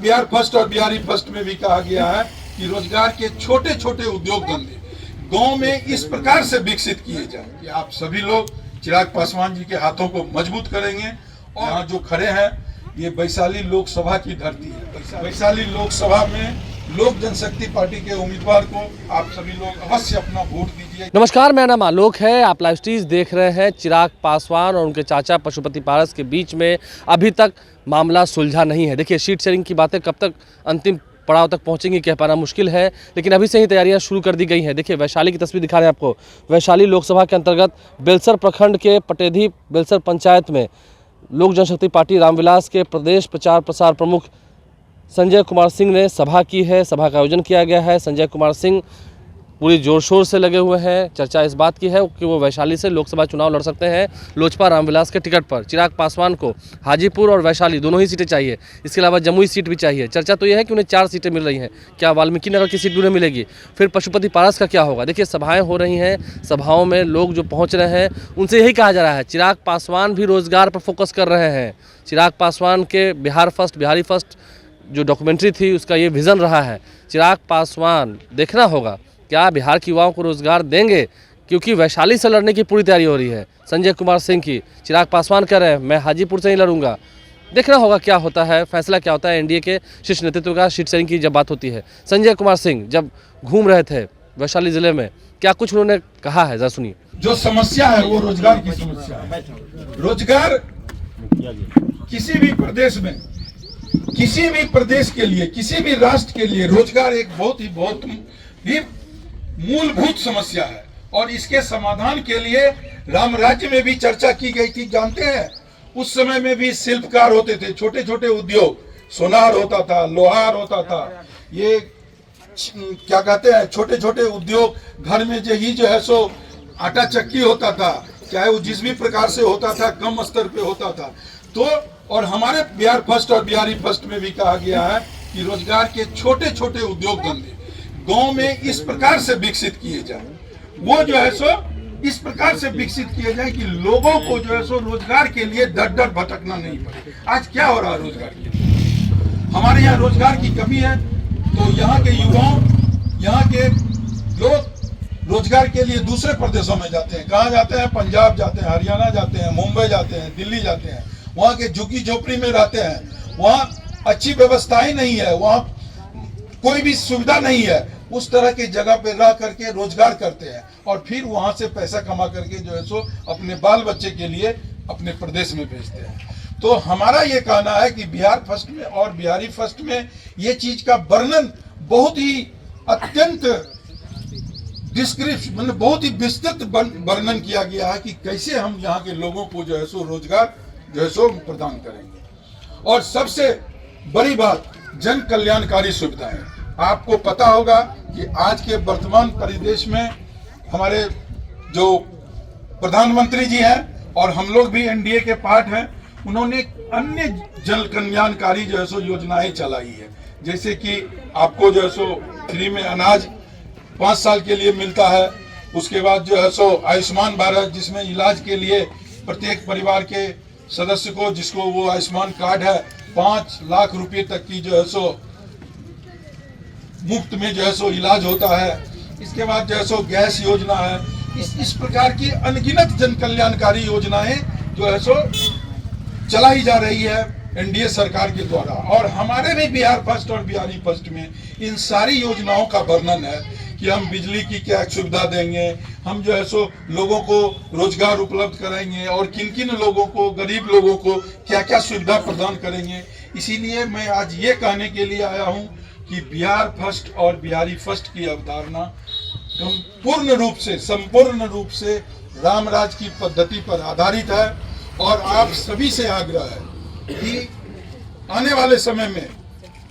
Bihar first और Bihari first में भी कहा गया है कि रोजगार के छोटे छोटे उद्योग धंधे गांव में इस प्रकार से विकसित किए जाए कि आप सभी लोग चिराग पासवान जी के हाथों को मजबूत करेंगे। और यहाँ जो खड़े हैं ये वैशाली लोकसभा की धरती है। वैशाली लोकसभा में लोक जनशक्ति पार्टी के उम्मीदवार को आप सभी लोग अवश्य अपना वोट दीजिए। नमस्कार, मेरा नाम आलोक है। आप लाइव स्ट्रीज देख रहे हैं। चिराग पासवान और उनके चाचा पशुपति पारस के बीच में अभी तक मामला सुलझा नहीं है। देखिए, सीट शेयरिंग की बातें कब तक अंतिम पड़ाव तक पहुंचेंगी कह पाना मुश्किल है, लेकिन अभी से ही तैयारियां शुरू कर दी गई हैं। देखिए, वैशाली की तस्वीर दिखा रहे हैं आपको। वैशाली लोकसभा के अंतर्गत बेलसर प्रखंड के पटेधी बेलसर पंचायत में लोक जनशक्ति पार्टी रामविलास के प्रदेश प्रचार प्रसार प्रमुख संजय कुमार सिंह ने सभा की है। सभा का आयोजन किया गया है। संजय कुमार सिंह पूरी जोर शोर से लगे हुए हैं। चर्चा इस बात की है कि वो वैशाली से लोकसभा चुनाव लड़ सकते हैं लोजपा रामविलास के टिकट पर। चिराग पासवान को हाजीपुर और वैशाली दोनों ही सीटें चाहिए, इसके अलावा जमुई सीट भी चाहिए। चर्चा तो यह है कि उन्हें 4 सीटें मिल रही हैं। क्या वाल्मीकि नगर की सीट भी उन्हें मिलेगी? फिर पशुपति पारस का क्या होगा? देखिए, सभाएं हो रही हैं, सभाओं में लोग जो पहुँच रहे हैं उनसे यही कहा जा रहा है चिराग पासवान भी रोजगार पर फोकस कर रहे हैं। चिराग पासवान के बिहार फर्स्ट बिहारी फर्स्ट जो डॉक्यूमेंट्री थी उसका ये विज़न रहा है। चिराग पासवान देखना होगा क्या बिहार के युवाओं को रोजगार देंगे, क्योंकि वैशाली से लड़ने की पूरी तैयारी हो रही है संजय कुमार सिंह की। चिराग पासवान कह रहे हैं मैं हाजीपुर से ही लड़ूंगा। देखना होगा क्या होता है, फैसला क्या होता है। एनडीए के शीर्ष नेतृत्व का सीट शेयरिंग की जब बात होती है, संजय कुमार सिंह जब घूम रहे थे वैशाली जिले में, क्या कुछ उन्होंने कहा है, जरा सुनिए। जो समस्या है वो रोजगार की समस्या है। रोजगार किसी भी प्रदेश में, किसी भी प्रदेश के लिए, किसी भी राष्ट्र के लिए रोजगार एक बहुत ही मूलभूत समस्या है। और इसके समाधान के लिए राम राज्य में भी चर्चा की गई थी। जानते हैं, उस समय में भी शिल्पकार होते थे, छोटे छोटे उद्योग, सोनार होता था, लोहार होता था, ये क्या कहते हैं छोटे छोटे उद्योग, घर में जो है सो आटा चक्की होता था, चाहे वो जिस भी प्रकार से होता था, कम स्तर पे होता था। तो और हमारे बिहार फर्स्ट और बिहारी फर्स्ट में भी कहा गया है कि रोजगार के छोटे छोटे उद्योग धंधे गांव में इस प्रकार से विकसित किए जाए, वो जो है सो इस प्रकार से विकसित किए जाए कि लोगों को जो है सो रोजगार के लिए दर दर भटकना नहीं पड़े। आज क्या हो रहा है रोजगार के लिए? हमारे यहाँ रोजगार की कमी है, तो यहाँ के युवाओं, यहाँ के लोग रोजगार के लिए दूसरे प्रदेशों में जाते हैं। कहाँ जाते हैं? पंजाब जाते हैं, हरियाणा जाते हैं, मुंबई जाते हैं, दिल्ली जाते हैं। वहाँ के झुग्गी झोपड़ी में रहते हैं, वहाँ अच्छी व्यवस्था ही नहीं है, वहाँ कोई भी सुविधा नहीं है। उस तरह की जगह पे रह करके रोजगार करते हैं और फिर वहां से पैसा कमा करके जो है सो अपने बाल बच्चे के लिए अपने प्रदेश में भेजते हैं। तो हमारा ये कहना है कि बिहार फर्स्ट में और बिहारी फर्स्ट में ये चीज का वर्णन बहुत ही अत्यंत डिस्क्रिप्शन, मतलब बहुत ही विस्तृत वर्णन किया गया है कि कैसे हम यहाँ के लोगों को जो है सो रोजगार जो है सो प्रदान करेंगे। और सबसे बड़ी बात, जन कल्याणकारी सुविधाएं। आपको पता होगा कि आज के वर्तमान परिवेश में हमारे जो प्रधानमंत्री जी हैं और हम लोग भी एनडीए के पार्ट हैं, उन्होंने अन्य जन कल्याणकारी जो है सो योजनाएं चलाई है। जैसे कि आपको जो है सो फ्री में अनाज 5 साल के लिए मिलता है। उसके बाद जो है सो आयुष्मान भारत, जिसमें इलाज के लिए प्रत्येक परिवार के सदस्य को, जिसको वो आयुष्मान कार्ड है, 5 लाख रुपए तक की जो है सो मुफ्त में जो है सो इलाज होता है। इसके बाद जो है सो गैस योजना है। इस प्रकार की अनगिनत जन कल्याणकारी योजनाएं जो है सो चलाई जा रही है एनडीए सरकार के द्वारा। और हमारे भी बिहार फर्स्ट और बिहारी फर्स्ट में इन सारी योजनाओं का वर्णन है कि हम बिजली की क्या सुविधा देंगे, हम जो है सो लोगों को रोजगार उपलब्ध कराएंगे और किन किन लोगों को, गरीब लोगों को क्या क्या सुविधा प्रदान करेंगे। इसीलिए मैं आज ये कहने के लिए आया हूँ कि बिहार फर्स्ट और बिहारी फर्स्ट की अवधारणा संपूर्ण रूप से रामराज की पद्धति पर आधारित है। और आप सभी से आग्रह है कि आने वाले समय में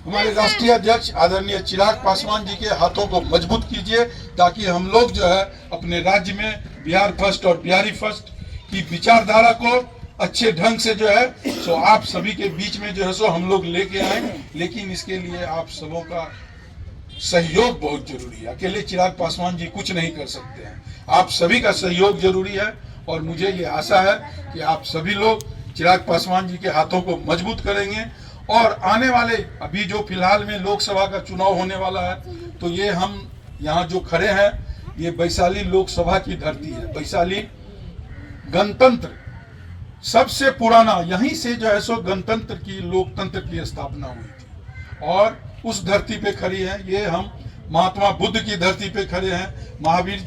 हमारे राष्ट्रीय अध्यक्ष आदरणीय चिराग पासवान जी के हाथों को मजबूत कीजिए, ताकि हम लोग जो है अपने राज्य में बिहार फर्स्ट और बिहारी फर्स्ट की विचारधारा को अच्छे ढंग से जो है सो आप सभी के बीच में जो है सो हम लोग लेके आए। लेकिन इसके लिए आप सबों का सहयोग बहुत जरूरी है। अकेले चिराग पासवान जी कुछ नहीं कर सकते हैं, आप सभी का सहयोग जरूरी है। और मुझे ये आशा है कि आप सभी लोग चिराग पासवान जी के हाथों को मजबूत करेंगे और आने वाले अभी जो फिलहाल में लोकसभा का चुनाव होने वाला है, तो ये हम यहाँ जो खड़े हैं, ये वैशाली लोकसभा की धरती है। वैशाली गणतंत्र सबसे पुराना, यहीं से जो है सो गणतंत्र की, लोकतंत्र की स्थापना हुई थी और उस धरती पे खड़ी है। ये हम महात्मा बुद्ध की धरती पे खड़े हैं, महावीर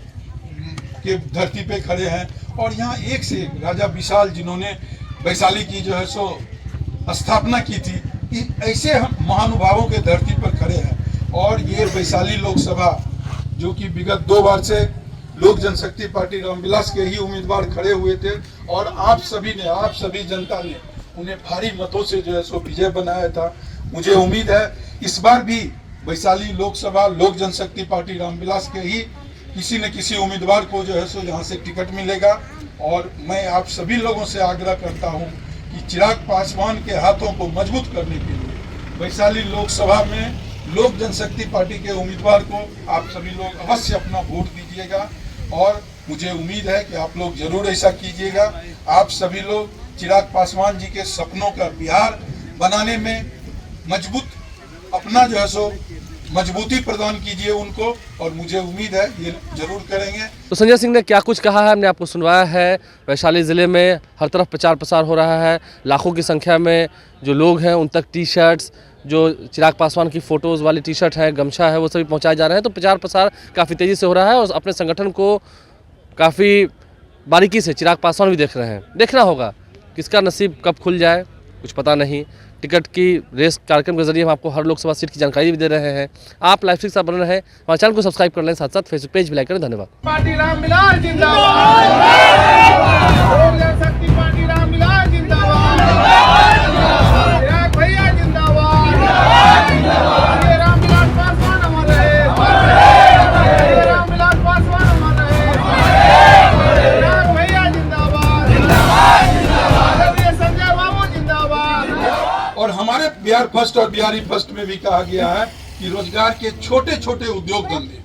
के धरती पे खड़े हैं और यहाँ एक से एक राजा विशाल जिन्होंने वैशाली की जो है सो स्थापना की थी, ऐसे हम महानुभावों के धरती पर खड़े हैं। और ये वैशाली लोकसभा जो कि विगत 2 बार से लोक जनशक्ति पार्टी रामविलास के ही उम्मीदवार खड़े हुए थे और आप सभी जनता ने उन्हें भारी मतों से जो है सो विजय बनाया था। मुझे उम्मीद है इस बार भी वैशाली लोकसभा लोक जनशक्ति पार्टी रामविलास के ही किसी न किसी उम्मीदवार को जो है सो यहाँ से टिकट मिलेगा। और मैं आप सभी लोगों से आग्रह करता हूँ कि चिराग पासवान के हाथों को मजबूत करने के लिए वैशाली लोकसभा में लोक जनशक्ति पार्टी के उम्मीदवार को आप सभी लोग अवश्य अपना वोट दीजिएगा और मुझे उम्मीद है कि आप लोग जरूर ऐसा कीजिएगा। आप सभी लोग चिराग पासवान जी के सपनों का बिहार बनाने में मजबूत अपना जो है सो मजबूती प्रदान कीजिए उनको और मुझे उम्मीद है ये जरूर करेंगे। तो संजय सिंह ने क्या कुछ कहा है हमने आपको सुनवाया है। वैशाली ज़िले में हर तरफ प्रचार प्रसार हो रहा है, लाखों की संख्या में जो लोग हैं उन तक टी शर्ट्स, जो चिराग पासवान की फ़ोटोज़ वाली टी शर्ट है, गमछा है, वो सभी पहुंचाए जा रहे हैं। तो प्रचार प्रसार काफ़ी तेज़ी से हो रहा है और अपने संगठन को काफ़ी बारीकी से चिराग पासवान भी देख रहे हैं। देखना होगा किसका नसीब कब खुल जाए, कुछ पता नहीं। टिकट की रेस कार्यक्रम के जरिए हम आपको हर लोकसभा सीट की जानकारी भी दे रहे हैं। आप लाइव के साथ बने रहें, हमारे चैनल को सब्सक्राइब कर लें, साथ साथ फेसबुक पेज भी लाइक करें। धन्यवाद। पार्टी रामविलास जिंदाबाद, लोक जनशक्ति पार्टी रामविलास जिंदाबाद, चिराग भैया जिंदाबाद, ये रामविलास पासवान अमर रहे, ये रामविलास पासवान अमर रहे, चिराग भैया जिंदाबाद, आदरणीय संजय बाबू जिंदाबाद। और हमारे बिहार फर्स्ट और बिहारी फर्स्ट में भी कहा गया है कि रोजगार के छोटे छोटे उद्योग धंधे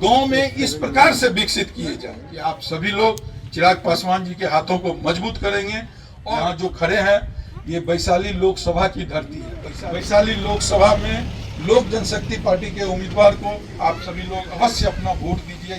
गांव में इस प्रकार से विकसित किए जाए कि आप सभी लोग चिराग पासवान जी के हाथों को मजबूत करेंगे। और यहाँ जो खड़े हैं ये वैशाली लोकसभा की धरती है। वैशाली लोकसभा में लोक जनशक्ति पार्टी के उम्मीदवार को आप सभी लोग अवश्य अपना वोट दीजिए।